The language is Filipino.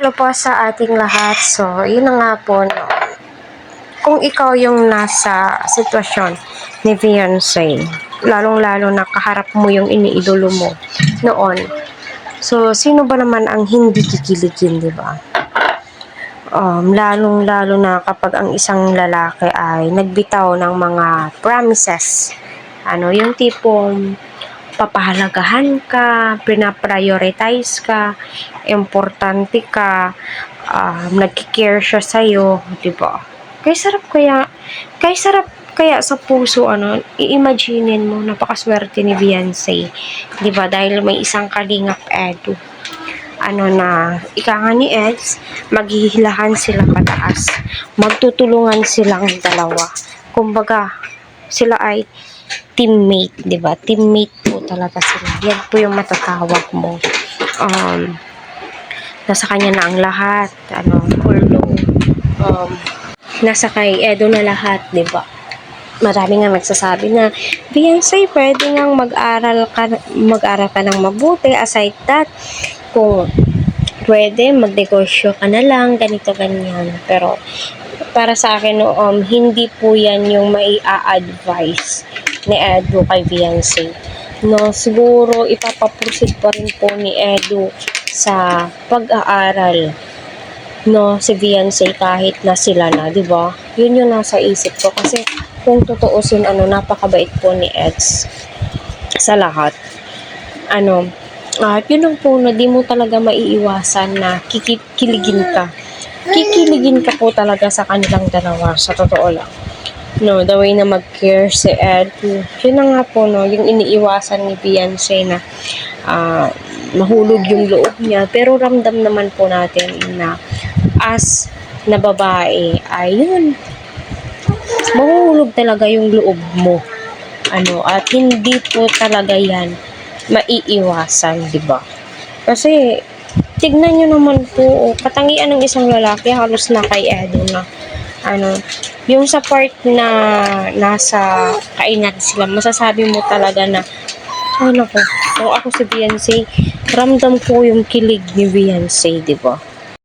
Hello po sa ating lahat. So, yun na nga po, no. Kung ikaw yung nasa sitwasyon ni Beyonce, lalong-lalo na kaharap mo yung iniidolo mo noon. So, sino ba naman ang hindi kikiligin, di ba? Lalong-lalo na kapag ang isang lalaki ay nagbitaw ng mga promises. Yung tipong papahalagahan ka, pinaprioritize ka, importante ka, nagki-care siya sa'yo, di ba? Kaya sarap kaya sa puso, i-imaginein mo, napakaswerte ni Beyonce, di ba? Dahil may isang kalingap Edu, na ika nga ni Eds, maghihilahan sila pataas, magtutulungan silang dalawa. Kumbaga, sila ay teammate, di ba? Teammate po talaga sila. Yan po yung matatawag mo. Nasa kanya na ang lahat, nasa kay Edo na lahat, di ba? Marami nga nagsasabi na, Beyonce, pwede nga mag-aral ka ng mabuti. Aside that, kung pwede, magnegosyo ka na lang, ganito, ganyan. Pero, para sa akin, hindi po yan yung mai-a-advise ni Edu kay Beyonce. Siguro, ipapapusit pa rin po ni Edu sa pag-aaral, si Beyonce kahit na sila na, di ba? Yun yung nasa isip ko. Kasi, kung tutuusin, napakabait po ni Eds sa lahat. At yun ang po na di mo talaga maiiwasan na kikiligin ka. Kikiligin ka po talaga sa kanilang dalawa, sa totoo lang. The way na mag-care si Ed, yun na nga po, yung iniiwasan ni Beyonce na mahulog yung loob niya. Pero ramdam naman po natin na as na babae, ayun, mahuhulog talaga yung loob mo. At hindi po talaga yan maiiwasan, di ba? Kasi, tignan nyo naman po, katangian ng isang lalaki, halos na kay Edo na, yung sa part na nasa kainan sila, masasabi mo talaga na, kung ako si Beyonce, ramdam ko yung kilig ni Beyonce, di ba?